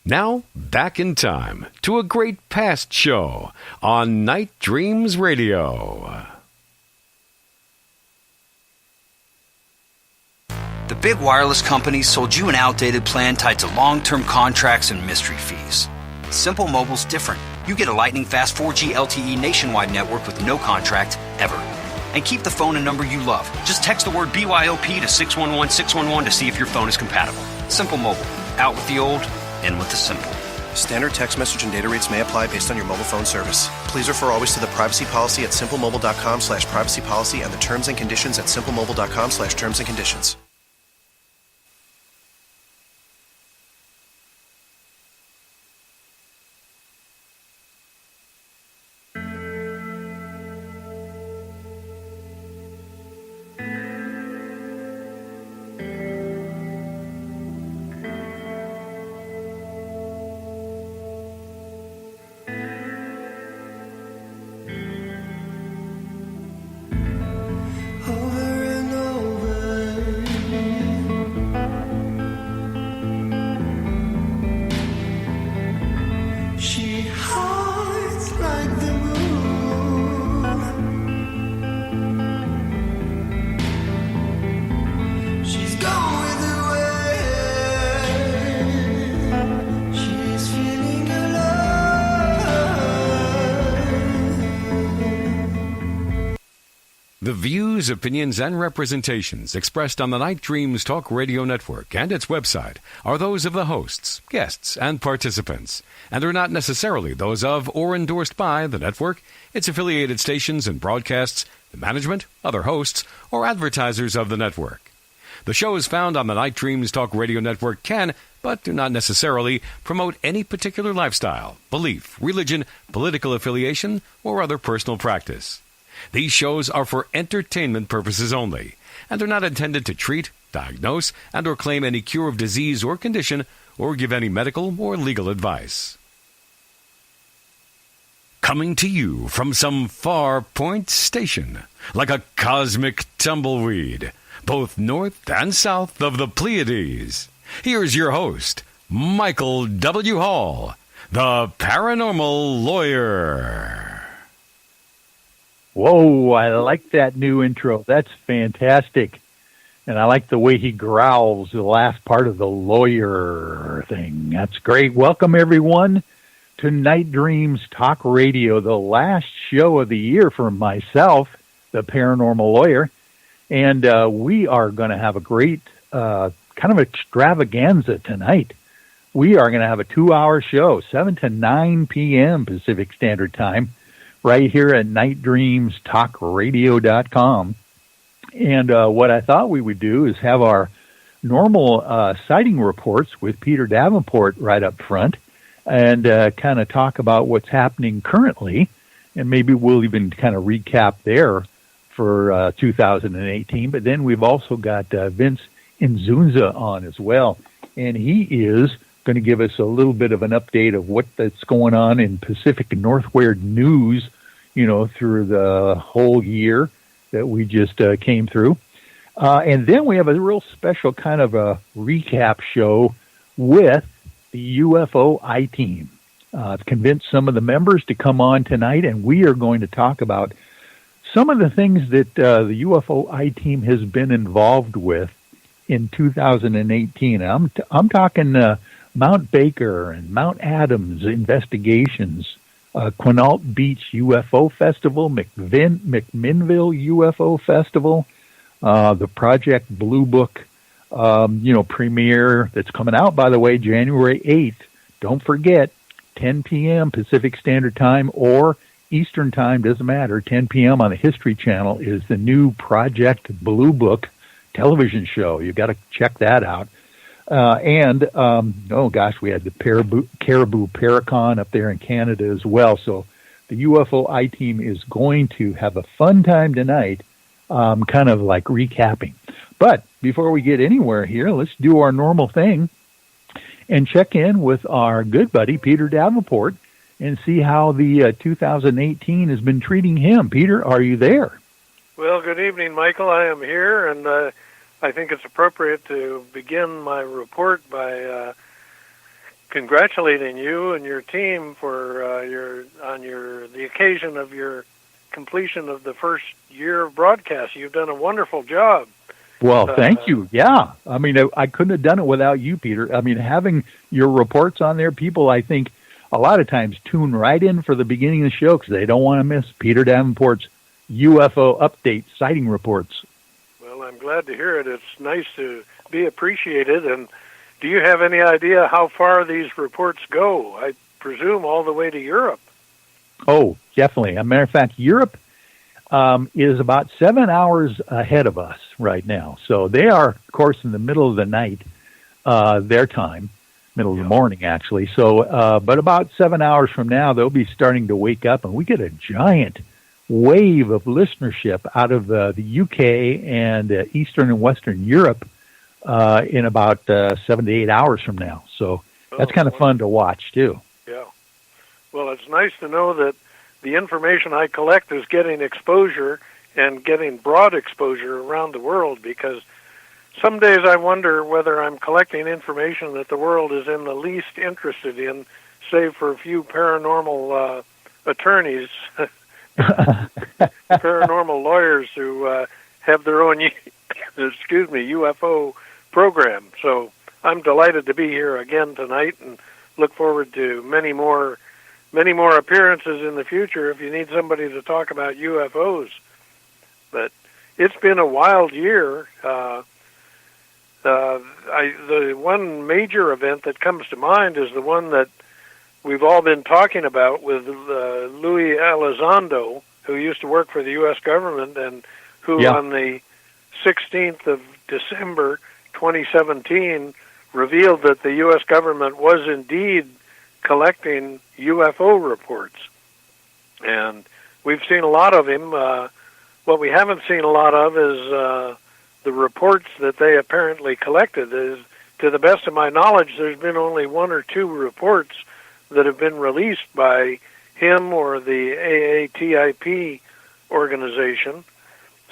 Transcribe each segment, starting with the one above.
Now, back in time to a great past show on Night Dreams Radio. The big wireless companies sold you an outdated plan tied to long-term contracts and mystery fees. Simple Mobile's different. You get a lightning-fast 4G LTE nationwide network with no contract, ever. And keep the phone and number you love. Just text the word BYOP to 611-611 to see if your phone is compatible. Simple Mobile. Out with the old, in with the simple. Standard text message and data rates may apply based on your mobile phone service. Please refer always to the privacy policy at simplemobile.com/privacy policy and the terms and conditions at simplemobile.com/terms and conditions. The views, opinions, and representations expressed on the Night Dreams Talk Radio Network and its website are those of the hosts, guests, and participants, and are not necessarily those of or endorsed by the network, its affiliated stations and broadcasts, the management, other hosts, or advertisers of the network. The shows found on the Night Dreams Talk Radio Network can, but do not necessarily, promote any particular lifestyle, belief, religion, political affiliation, or other personal practice. These shows are for entertainment purposes only, and are not intended to treat, diagnose, and or claim any cure of disease or condition, or give any medical or legal advice. Coming to you from some far point station, like a cosmic tumbleweed, both north and south of the Pleiades, here's your host, Michael W. Hall, the Paranormal Lawyer. Whoa, I like that new intro. That's fantastic. And I like the way he growls the last part of the lawyer thing. That's great. Welcome, everyone, to Night Dreams Talk Radio, the last show of the year for myself, the Paranormal Lawyer. And we are going to have a great kind of extravaganza tonight. We are going to have a 2-hour show, 7 to 9 p.m. Pacific Standard Time, right here at nightdreamstalkradio.com. And what I thought we would do is have our normal sighting reports with Peter Davenport right up front and kind of talk about what's happening currently. And maybe we'll even kind of recap there for 2018. But then we've also got Vince Inzunza on as well. And he is going to give us a little bit of an update of that's going on in Pacific Northward news, through the whole year that we just came through. And then we have a real special kind of a recap show with the UFO I-Team. I've convinced some of the members to come on tonight, and we are going to talk about some of the things that the UFO I-Team has been involved with in 2018. I'm talking Mount Baker and Mount Adams investigations, Quinault Beach UFO Festival, McMinnville UFO Festival, the Project Blue Book, premiere that's coming out, by the way, January 8th. Don't forget, 10 p.m. Pacific Standard Time or Eastern Time, doesn't matter. 10 p.m. on the History Channel is the new Project Blue Book television show. You've got to check that out. We had the Caribou Paracon up there in Canada as well. So the UFO I-Team is going to have a fun time tonight, kind of like recapping. But before we get anywhere here, let's do our normal thing and check in with our good buddy, Peter Davenport, and see how the 2018 has been treating him. Peter, are you there? Well, good evening, Michael. I am here, and I think it's appropriate to begin my report by congratulating you and your team for the occasion of your completion of the first year of broadcast. You've done a wonderful job. Well, thank you. Yeah. I mean, I couldn't have done it without you, Peter. I mean, having your reports on there, people, I think, a lot of times tune right in for the beginning of the show because they don't want to miss Peter Davenport's UFO update sighting reports. Well, I'm glad to hear it. It's nice to be appreciated. And do you have any idea how far these reports go? I presume all the way to Europe. Oh, definitely. As a matter of fact, Europe is about 7 hours ahead of us right now. So they are, of course, in the middle of the night, their time, middle of the morning, actually. So, but about 7 hours from now, they'll be starting to wake up, and we get a giant wave of listenership out of the UK and Eastern and Western Europe in about 7 to 8 hours from now. So that's kind of fun to watch, too. Yeah. Well, it's nice to know that the information I collect is getting exposure and getting broad exposure around the world, because some days I wonder whether I'm collecting information that the world is in the least interested in, save for a few paranormal attorneys, paranormal lawyers who have their own, UFO program. So I'm delighted to be here again tonight and look forward to many more appearances in the future if you need somebody to talk about UFOs. But it's been a wild year. The one major event that comes to mind is the one that we've all been talking about with Louis Elizondo, who used to work for the U.S. government and who on the 16th of December 2017 revealed that the U.S. government was indeed collecting UFO reports. And we've seen a lot of him. What we haven't seen a lot of is the reports that they apparently collected. To the best of my knowledge, there's been only one or two reports that have been released by him or the AATIP organization.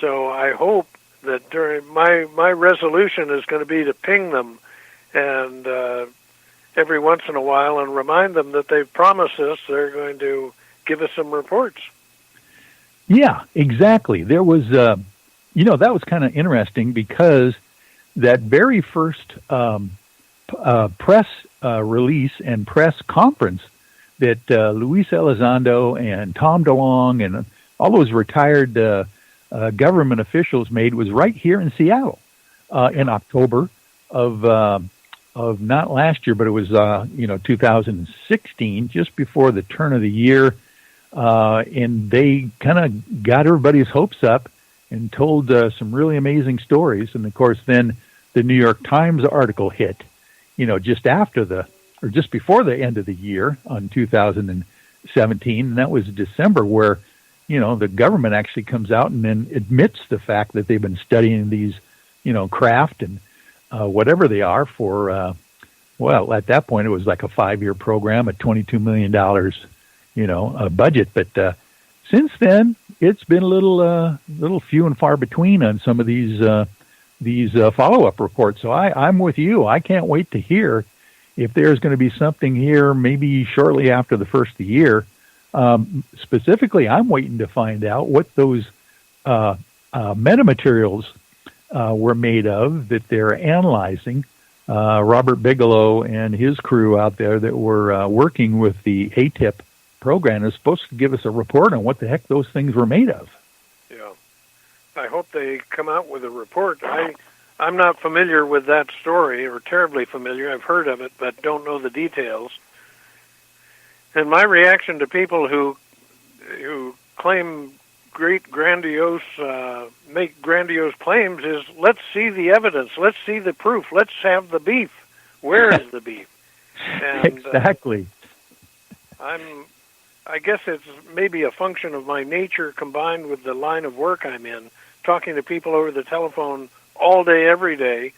So I hope that during my resolution is going to be to ping them and every once in a while and remind them that they've promised us they're going to give us some reports. Yeah, exactly. There was, that was kind of interesting because that very first press release and press conference that Luis Elizondo and Tom DeLonge and all those retired government officials made was right here in Seattle in October of not last year, but it was 2016, just before the turn of the year, and they kind of got everybody's hopes up and told some really amazing stories. And of course, then the New York Times article hit, just before the end of the year on 2017, and that was December, where the government actually comes out and then admits the fact that they've been studying these craft and whatever they are for, at that point it was like a 5-year program at $22 million, budget. But since then, it's been a little few and far between on some of these follow-up reports. So I'm with you. I can't wait to hear if there's going to be something here maybe shortly after the first of the year. Specifically, I'm waiting to find out what those metamaterials were made of that they're analyzing. Robert Bigelow and his crew out there that were working with the ATIP program is supposed to give us a report on what the heck those things were made of. Yeah. I hope they come out with a report. I'm not familiar with that story, or terribly familiar. I've heard of it, but don't know the details. And my reaction to people who claim make grandiose claims is, let's see the evidence, let's see the proof, let's have the beef. Where is the beef? And, exactly. I guess it's maybe a function of my nature combined with the line of work I'm in, talking to people over the telephone all day, every day,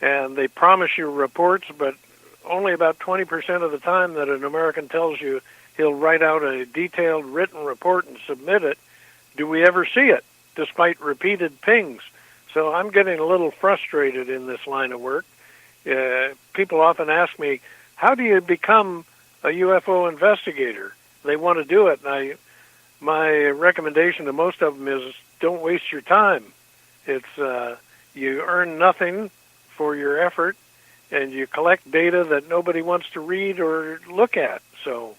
and they promise you reports, but only about 20% of the time that an American tells you he'll write out a detailed written report and submit it, do we ever see it, despite repeated pings. So I'm getting a little frustrated in this line of work. People often ask me, how do you become a UFO investigator? They want to do it, and my recommendation to most of them is don't waste your time. It's you earn nothing for your effort, and you collect data that nobody wants to read or look at. So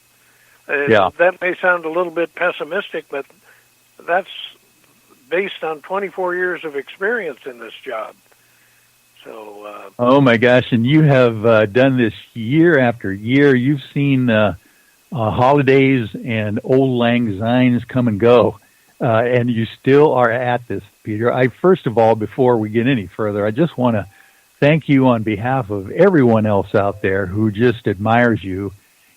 that may sound a little bit pessimistic, but that's based on 24 years of experience in this job. So. Oh my gosh! And you have done this year after year. You've seen holidays and old lang synes come and go, and you still are at this, Peter. First of all, before we get any further, I just want to thank you on behalf of everyone else out there who just admires you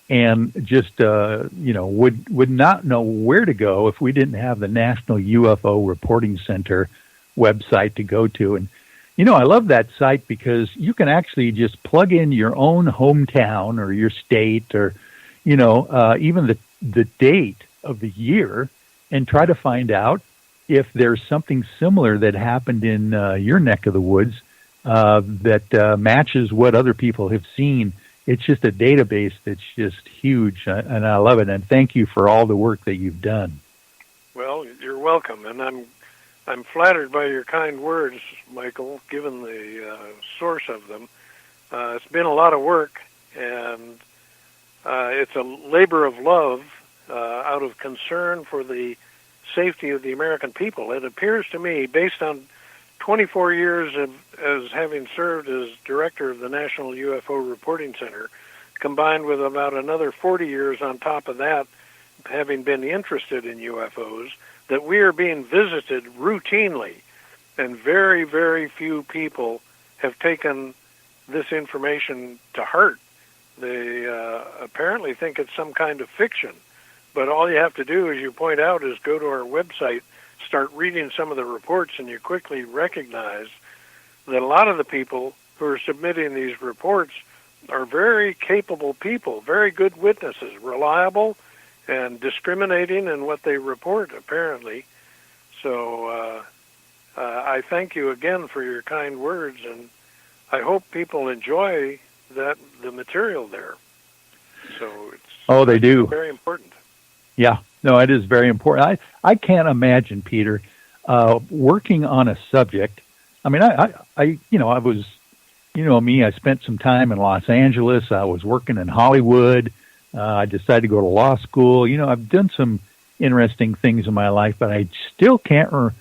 and just would not know where to go if we didn't have the National UFO Reporting Center website to go to. And I love that site because you can actually just plug in your own hometown or your state or even the date of the year and try to find out if there's something similar that happened in your neck of the woods that matches what other people have seen. It's just a database that's just huge, and I love it. And thank you for all the work that you've done. Well, you're welcome, and I'm flattered by your kind words, Michael, given the source of them. It's been a lot of work, and it's a labor of love out of concern for the safety of the American people. It appears to me, based on 24 years as having served as director of the National UFO Reporting Center, combined with about another 40 years on top of that, having been interested in UFOs, that we are being visited routinely, and very, very few people have taken this information to heart. They apparently think it's some kind of fiction, but all you have to do, as you point out, is go to our website, start reading some of the reports, and you quickly recognize that a lot of the people who are submitting these reports are very capable people, very good witnesses, reliable and discriminating in what they report, apparently. So I thank you again for your kind words, and I hope people enjoy the material there. So they do. Very important. Yeah. No, it is very important. I can't imagine, Peter, working on a subject. I mean, I was, me, I spent some time in Los Angeles. I was working in Hollywood. I decided to go to law school. I've done some interesting things in my life, but I still can't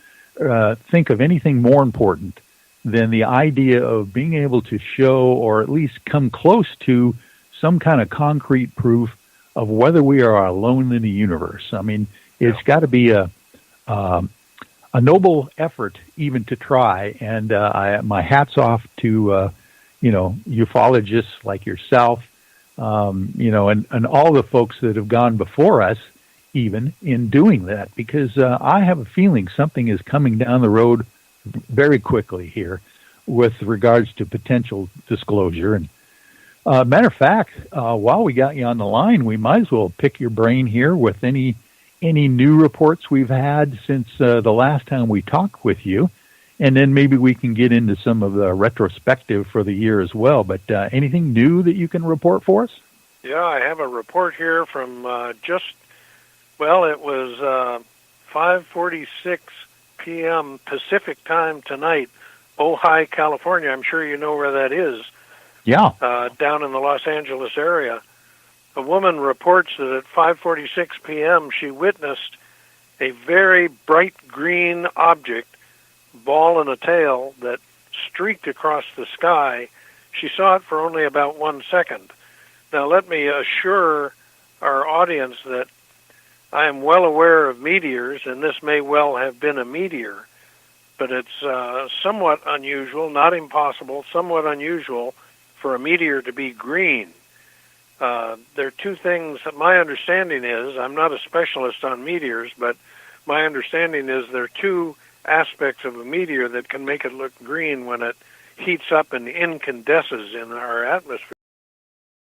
think of anything more important than the idea of being able to show or at least come close to some kind of concrete proof of whether we are alone in the universe. I mean, it's got to be a noble effort even to try. And my hat's off to ufologists like yourself, and all the folks that have gone before us, even in doing that, because I have a feeling something is coming down the road very quickly here with regards to potential disclosure. And matter of fact, while we got you on the line, we might as well pick your brain here with any new reports we've had since the last time we talked with you, and then maybe we can get into some of the retrospective for the year as well. But anything new that you can report for us? Yeah, I have a report here from it was 5:46 p.m. Pacific time tonight, Ojai, California. I'm sure you know where that is. Yeah. Down in the Los Angeles area. A woman reports that at 5:46 p.m. she witnessed a very bright green object, ball and a tail, that streaked across the sky. She saw it for only about 1 second. Now, let me assure our audience that I am well aware of meteors, and this may well have been a meteor, but it's somewhat unusual, not impossible, somewhat unusual for a meteor to be green. There are two things that my understanding is, I'm not a specialist on meteors, but my understanding is there are two aspects of a meteor that can make it look green when it heats up and incandesces in our atmosphere.